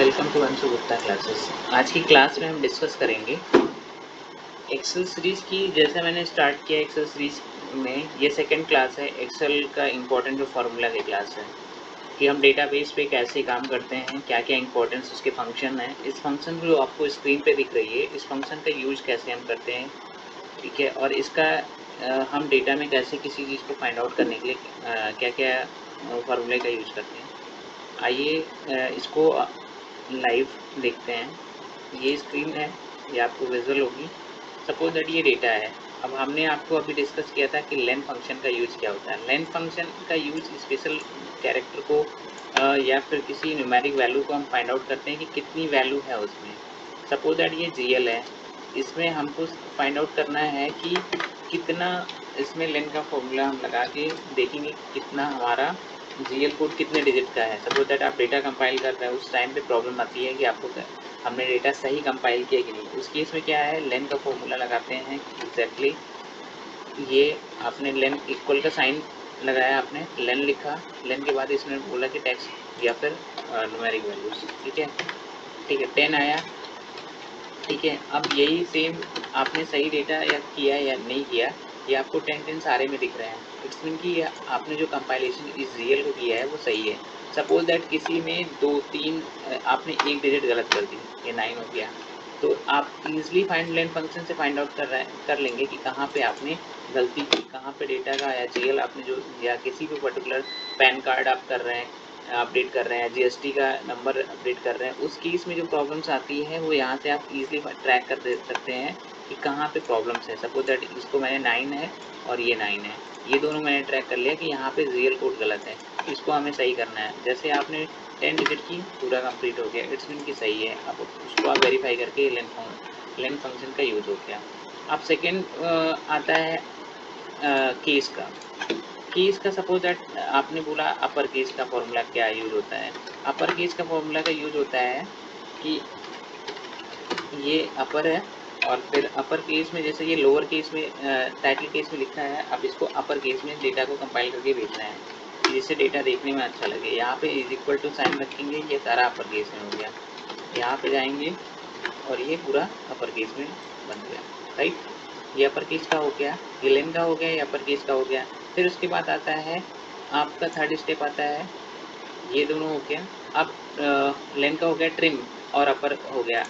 Welcome to Anshu Gupta classes. आज की class में हम डिस्कस करेंगे एक्सेल सीरीज़ की। जैसे मैंने स्टार्ट किया एक्सेल सीरीज़ में, ये सेकंड क्लास है। एक्सेल का इम्पोर्टेंट जो फार्मूला की क्लास है कि हम डेटाबेस पे कैसे काम करते हैं, क्या क्या इंपॉर्टेंस उसके फंक्शन है। इस फंक्शन जो आपको स्क्रीन पे दिख रही है, इस फंक्शन का यूज कैसे हम करते हैं, ठीक है। और इसका हम डेटा में कैसे किसी चीज़ को फाइंड आउट करने के लिए क्या क्या फार्मूले का यूज करते हैं। आइए इसको लाइव देखते हैं। ये स्क्रीन है, ये आपको विजुअल होगी। सपोज दैट ये डेटा है। अब हमने आपको अभी डिस्कस किया था कि लेंथ फंक्शन का यूज़ क्या होता है। लेंथ फंक्शन का यूज़ स्पेशल कैरेक्टर को या फिर किसी न्यूमेरिक वैल्यू को हम फाइंड आउट करते हैं कि कितनी वैल्यू है उसमें। सपोज दैट ये जीएल है, इसमें हमको फाइंड आउट करना है कि कितना इसमें लेंथ का फॉर्मूला हम लगा के देखेंगे कितना हमारा जीएल कोड कितने डिजिट का है। सपोज दैट आप डेटा कंपाइल कर रहे हैं, उस टाइम पे प्रॉब्लम आती है कि आपको हमने डेटा सही कंपाइल किया कि नहीं। उस केस में क्या है, लेंथ का फॉर्मूला लगाते हैं एग्जैक्टली। ये आपने लेन इक्वल का साइन लगाया, आपने लेन लिखा, लेन के बाद इसने बोला कि टेक्स्ट या फिर न्यूमेरिक वैल्यूज, ठीक है। ठीक है, 10 आया, ठीक है। अब यही सेम आपने सही डेटा या किया या नहीं किया, ये आपको 10 सारे में दिख रहे हैं। इट्स मीन कि आपने जो कंपाइलेशन इस रियल को किया है वो सही है। सपोज दैट किसी में 2-3 आपने एक डिजिट गलत कर दी, ये 9 हो गया, तो आप इजीली फाइंड लेंथ फंक्शन से फाइंड आउट कर लेंगे कि कहाँ पे आपने गलती की, कहाँ पे डेटा का या जीएल आपने जो, या किसी भी पर्टिकुलर पैन कार्ड आप कर रहे हैं, अपडेट कर रहे हैं, जीएसटी का नंबर अपडेट कर रहे हैं, उस केस में जो प्रॉब्लम्स आती है वो यहाँ से आप इजीली ट्रैक कर दे सकते हैं कि कहाँ पे प्रॉब्लम्स है। सपोज दैट इसको मैंने 9 है और ये 9 है, ये दोनों मैंने ट्रैक कर लिया कि यहाँ पे रियल कोड गलत है, इसको हमें सही करना है। जैसे आपने 10 डिजिट की, पूरा कंप्लीट हो गया, इट्स मीन कि सही है। अब उसको आप वेरीफाई करके लेंथ फंक्शन का यूज हो गया। अब सेकेंड आता है केस का। केस का सपोज दैट आपने बोला अपर केस का फॉर्मूला क्या यूज होता है। अपर केस का फॉर्मूला का यूज होता है कि ये अपर है और फिर अपर केस में, जैसे ये लोअर केस में टाइटल केस में लिखा है, अब इसको अपर केस में डेटा को कंपाइल करके भेजना है जिससे डेटा देखने में अच्छा लगे। यहाँ पे इज इक्वल टू साइन रखेंगे, ये सारा अपर केस में हो गया। यहाँ पे जाएंगे और ये पूरा अपर केस में बन गया, राइट। ये अपर केस का हो गया, ये लेन का हो गया, ये अपर केस का हो गया। फिर उसके बाद आता है आपका थर्ड स्टेप आता है, ये दोनों हो गया। अब लेन का हो गया ट्रिम और अपर हो गया।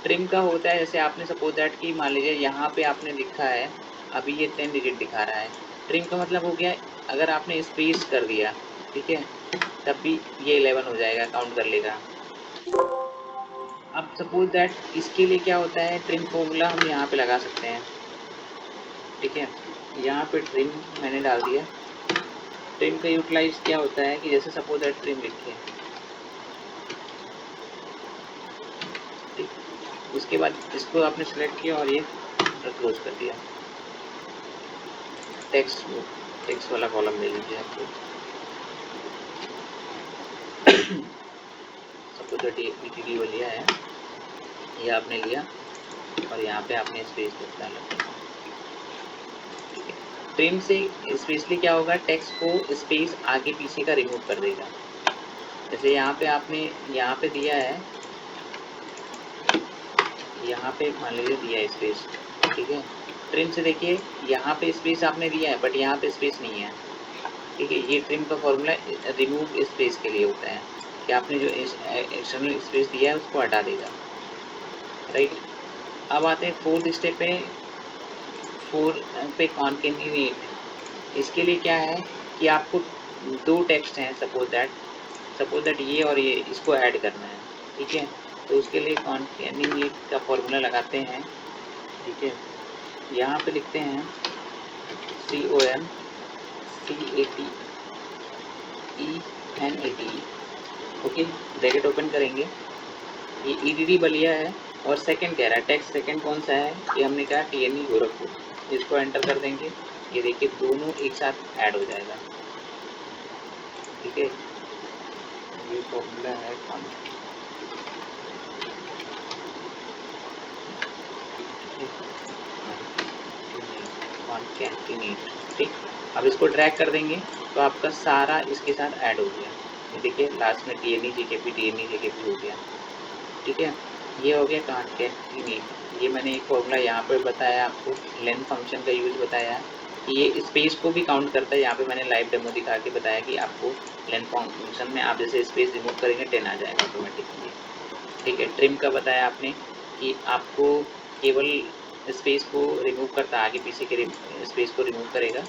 ट्रिम का होता है, जैसे आपने सपोज दैट कि मान लीजिए यहाँ पे आपने लिखा है, अभी ये 10 डिजिट दिखा रहा है। ट्रिम का मतलब हो गया अगर आपने स्पेस कर दिया, ठीक है, तब भी ये 11 हो जाएगा, काउंट कर लेगा। अब सपोज दैट इसके लिए क्या होता है, ट्रिम फॉर्मूला हम यहाँ पे लगा सकते हैं, ठीक है। यहाँ पे ट्रिम मैंने डाल दिया। ट्रिम का यूटिलाइज क्या होता है कि जैसे सपोज दैट ट्रिम लिखे, ठीक, उसके बाद इसको आपने सेलेक्ट किया और ये क्लोज कर दिया। टेक्स्ट वाला कॉलम ले लीजिए आपको। सपोज दैट ये BTD वो लिया है, ये आपने लिया और यहाँ पे आपने स्पेस डाला। ट्रिम से स्पेशली क्या होगा, टेक्स्ट को स्पेस आगे पीछे का रिमूव कर देगा। जैसे यहाँ पे आपने यहाँ पे दिया है, यहाँ पे मान लीजिए दिया है स्पेस, ठीक है। ट्रिम से देखिए यहाँ पे स्पेस आपने दिया है बट यहाँ पे स्पेस नहीं है, ठीक है। ये ट्रिम का फॉर्मूला रिमूव स्पेस के लिए होता है कि आपने जो एक्सटर्नल स्पेस दिया है उसको हटा देगा, राइट। अब आते हैं फोर्थ स्टेप पे, 4 पे कॉन्केटिनेट। इसके लिए क्या है कि आपको दो टेक्स्ट हैं, सपोज दैट ये और ये, इसको ऐड करना है, ठीक है। तो उसके लिए कॉन्केटिनेट का फॉर्मूला लगाते हैं, ठीक है। यहाँ पे लिखते हैं CONCATENATE, ओके। ब्रैकेट ओपन करेंगे, ये EDD बलिया है और सेकंड कह रहा है टेक्स्ट सेकंड कौन सा है, ये हमने कहा TNE गोरखपुर। इसको एंटर कर देंगे, ये देखिए दोनों एक साथ ऐड हो जाएगा, ठीक है। ये फॉर्मूला है कॉन्केटिनेट, ठीक। अब इसको ड्रैग कर देंगे तो आपका सारा इसके साथ ऐड हो गया। ये देखिए लास्ट में TNE GKP हो गया। ठीक है। ये हो गया कॉन्केटिनेट। ये मैंने एक फॉर्मूला यहाँ पे बताया आपको, लेंथ फंक्शन का यूज़ बताया कि ये स्पेस को भी काउंट करता है। यहाँ पे मैंने लाइव डेमो दिखा के बताया कि आपको लेंथ फंक्शन में आप जैसे स्पेस रिमूव करेंगे 10 आ जाएगा ऑटोमेटिकली। ठीक है। ट्रिम का बताया आपने कि आपको केवल स्पेस को रिमूव करता, आगे पीछे के स्पेस को रिमूव करेगा।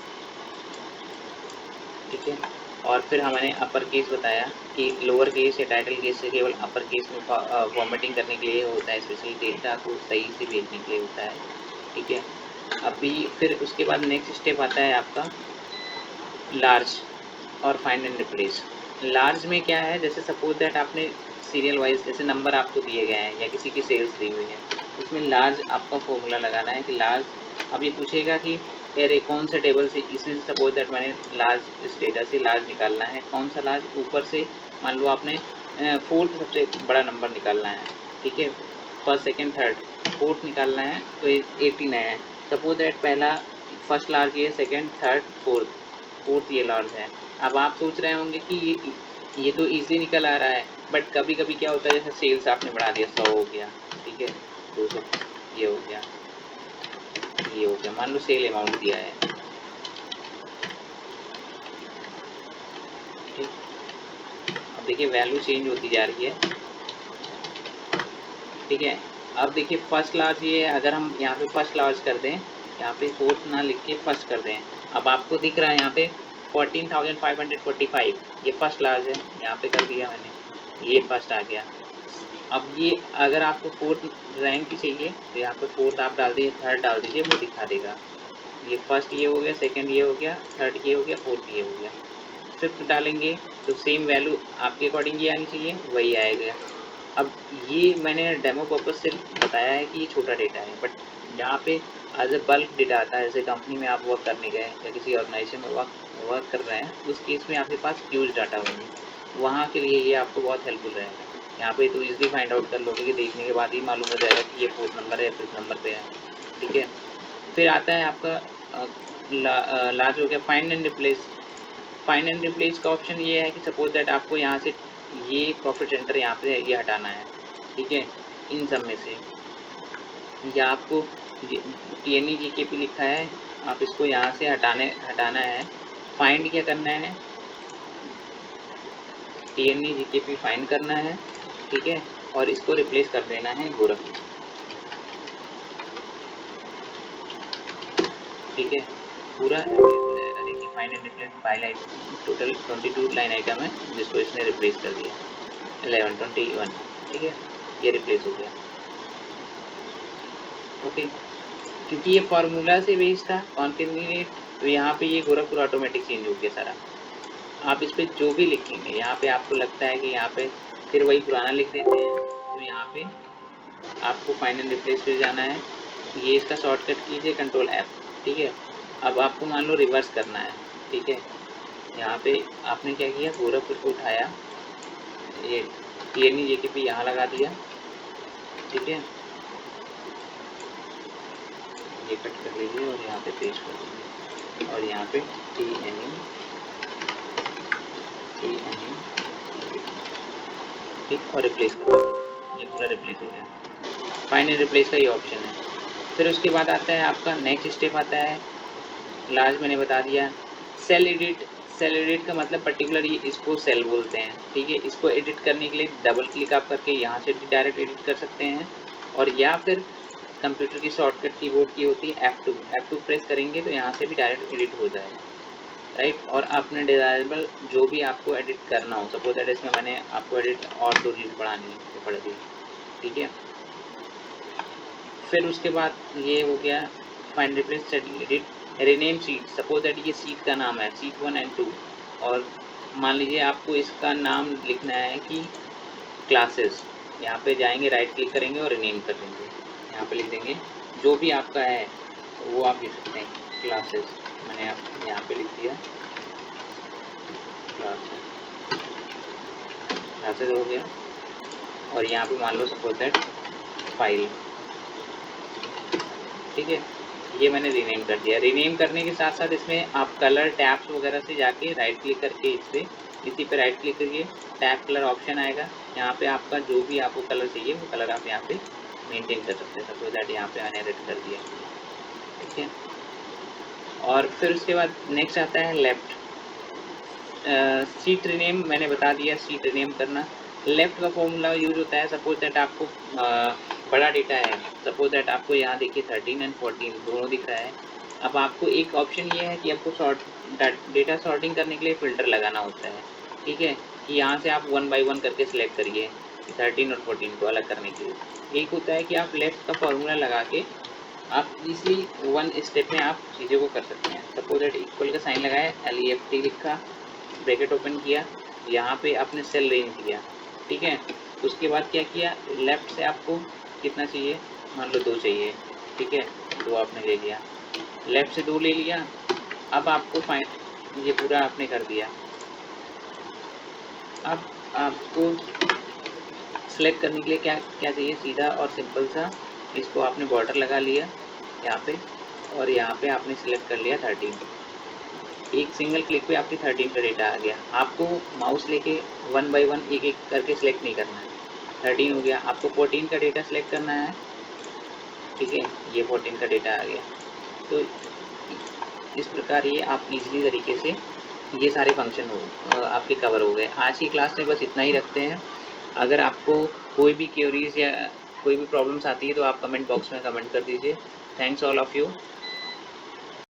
ठीक है। और फिर हमने अपर केस बताया कि लोअर केस या टाइटल केस से केवल अपर केस में फॉर्मेटिंग करने के लिए होता है, स्पेशली डेटा को सही से भेजने के लिए होता है। ठीक है। अभी फिर उसके बाद नेक्स्ट स्टेप आता है आपका लार्ज और फाइंड एंड रिप्लेस। लार्ज में क्या है, जैसे सपोज दैट आपने सीरियल वाइज जैसे नंबर आपको दिए गए हैं या किसी की सेल्स दी हुई है, उसमें लार्ज आपका फॉर्मूला लगाना है कि लार्ज। अब ये पूछेगा कि यार ये कौन सा टेबल से, इसमें सपोज दैट मैंने लार्ज इस डेटा से लार्ज निकालना है, कौन सा लार्ज, ऊपर से मान लो आपने फोर्थ सबसे बड़ा नंबर निकालना है। ठीक है। फर्स्ट सेकेंड थर्ड फोर्थ निकालना है तो 18 है। सपोज दैट पहला फर्स्ट लार्ज ये, सेकेंड थर्ड फोर्थ ये लार्ज है। अब आप सोच रहे होंगे कि ये तो इजी निकल आ रहा है, बट कभी कभी क्या होता है, जैसे सेल्स आपने बढ़ा दिया 100 हो गया, ठीक है, 200 ये हो गया, ये हो गया, मान लो सेल अमाउंट दिया है। ठीक। अब देखिए वैल्यू चेंज होती जा रही है। ठीक है। अब देखिए फर्स्ट लार्ज ये, अगर हम यहाँ पे फर्स्ट लार्ज कर दें, यहाँ पे फोर्थ ना लिख के फर्स्ट कर दें, अब आपको दिख रहा है यहाँ पे 14,545, ये फर्स्ट लार्ज है, यहाँ पे कर दिया मैंने, ये फर्स्ट आ गया। अब ये अगर आपको फोर्थ रैंक की चाहिए तो यहाँ पे फोर्थ आप डाल दीजिए, थर्ड डाल दीजिए, वो दिखा देगा। ये फर्स्ट ये हो गया, सेकंड ये हो गया, थर्ड ये हो गया, फोर्थ ये हो गया। फिफ्थ डालेंगे तो सेम वैल्यू आपके अकॉर्डिंग ये आनी चाहिए, वही आएगा। अब ये मैंने डेमो पर्पज से बताया है कि ये छोटा डेटा है, बट यहाँ पे एज ए बल्क डेटा आता है, जैसे कंपनी में आप वर्क करने गए या किसी ऑर्गेनाइजेशन में वर्क कर रहे हैं, उस केस में आपके पास ह्यूज डाटा होंगे, वहाँ के लिए ये आपको बहुत हेल्पफुल रहेगा। यहाँ पे तो ईजिली फाइंड आउट कर लोगे कि देखने के बाद ही मालूम हो जाएगा कि ये फोर्थ नंबर है, फिफ्थ नंबर पे है। ठीक है। फिर आता है आपका लार्ज हो गया find and replace. Find and replace का ऑप्शन ये है कि सपोज दैट आपको यहाँ से ये प्रॉफिट सेंटर यहाँ पे ये हटाना है। ठीक है। इन सब में से या आपको TNE GKP लिखा है, आप इसको यहाँ से हटाना है। फाइंड क्या करना है, TNE GKP फाइंड करना है। ठीक है। और इसको रिप्लेस कर देना है गोरख। ठीक है। पूरा देखिए find and replace file I total 22 line item है, जिसको इसने रिप्लेस कर दिया 1121। ठीक है। ये रिप्लेस हो गया। ओके। क्योंकि ये फार्मूला से बेस्ड था कॉन्केटिनेट, तो यहाँ पे ये गोरखपुर ऑटोमेटिक चेंज हो गया सारा। आप इस पे जो भी लिखेंगे, यहाँ पे आपको लगता है कि यहाँ पे फिर वही पुराना लिख देते हैं, तो यहाँ पे आपको फाइंड एंड रिप्लेस पे जाना है। ये इसका शॉर्टकट कीजिए कंट्रोल F। ठीक है। अब आपको मान लो रिवर्स करना है। ठीक है। यहाँ पे आपने क्या किया, गोरखपुर को उठाया, ये TNE GKP यहाँ लगा दिया। ठीक है। ये कट कर लीजिए और यहाँ पे पेस्ट कर दीजिए, और यहाँ पे TNE ठीक, और रिप्लेस कर दीजिए। ये पूरा रिप्लेस हो गया। फाइंड एंड रिप्लेस का ये ऑप्शन है। फिर उसके बाद आता है आपका नेक्स्ट स्टेप आता है, लार्ज मैंने बता दिया। Cell edit. सेल एडिट का मतलब पर्टिकुलर ये इसको सेल बोलते हैं। ठीक है। इसको एडिट करने के लिए डबल क्लिक आप करके यहाँ से भी डायरेक्ट एडिट कर सकते हैं, और या फिर कंप्यूटर की शॉर्टकट कीबोर्ड की होती है F2 प्रेस करेंगे तो यहाँ से भी डायरेक्ट एडिट हो जाएगा। राइट। और आपने डिज़ायरेबल जो भी आपको एडिट करना हो, सपोज दैट इसमें मैंने आपको एडिट और 2 रीड बढ़ानी है तो पढ़ दी। ठीक है। फिर उसके बाद ये हो गया find replace set edit rename seat. Suppose that ये सीट का नाम है सीट 1 एंड 2, और मान लीजिए आपको इसका नाम लिखना है कि क्लासेस। यहाँ पे जाएंगे, राइट क्लिक करेंगे और रीनेम कर देंगे, यहाँ पे लिख देंगे जो भी आपका है वो आप लिख सकते हैं क्लासेस। मैंने यहाँ पे लिख दिया क्लासेस हो गया, और यहाँ पे मान लो सपोज दैट फाइल। ठीक है। ये मैंने रीनेम कर दिया। रीनेम करने के साथ साथ इसमें आप कलर टैब्स वगैरह से जाके राइट क्लिक करके इस पे, इसी पे राइट क्लिक करिए, टैब कलर ऑप्शन आएगा, यहाँ पे आपका जो भी आपको कलर चाहिए वो कलर आप यहाँ पे मेंटेन कर सकते हैं। सपोज दैट यहाँ पे मैंने रेड कर दिया, ठीक है। और फिर उसके बाद नेक्स्ट आता है लेफ्ट। सीट रीनेम मैंने बता दिया, सीट रीनेम करना। लेफ्ट का फॉर्मूला यूज होता है, सपोज दैट आपको बड़ा डेटा है, सपोज दैट आपको यहाँ देखिए 13 एंड 14 दोनों दिख रहा है। अब आपको एक ऑप्शन ये है कि आपको डेटा सॉर्टिंग करने के लिए फ़िल्टर लगाना होता है, ठीक है, कि यहाँ से आप 1 बाय 1 करके सिलेक्ट करिए 13 और 14 को अलग करने के लिए। एक होता है कि आप लेफ्ट का फॉर्मूला लगा के आप इजीली वन स्टेप में आप चीज़ों को कर सकते हैं। सपोज दैट इक्वल का साइन लगाया, LEFT लिखा, ब्रैकेट ओपन किया, यहाँ पे आपने सेल रेंज दिया, ठीक है। उसके बाद क्या किया, लेफ्ट से आपको कितना चाहिए, मान लो 2 चाहिए, ठीक है, 2 आपने ले लिया, लेफ्ट से 2 ले लिया। अब आपको फाइन ये पूरा आपने कर दिया। अब आपको सेलेक्ट करने के लिए क्या क्या चाहिए, सीधा और सिंपल सा इसको आपने बॉर्डर लगा लिया यहाँ पे, और यहाँ पे आपने सेलेक्ट कर लिया 13। एक सिंगल क्लिक पे आपके 13 का डेटा आ गया। आपको माउस लेके 1 बाय 1 एक-एक करके सिलेक्ट नहीं करना है। 13 हो गया, आपको 14 का डेटा सिलेक्ट करना है, ठीक है, ये 14 का डेटा आ गया। तो इस प्रकार ये आप इजीली तरीके से ये सारे फंक्शन आपके कवर हो गए। आज की क्लास में बस इतना ही रखते हैं। अगर आपको कोई भी क्वेरीज या कोई भी प्रॉब्लम्स आती है तो आप कमेंट बॉक्स में कमेंट कर दीजिए। Thanks all of you.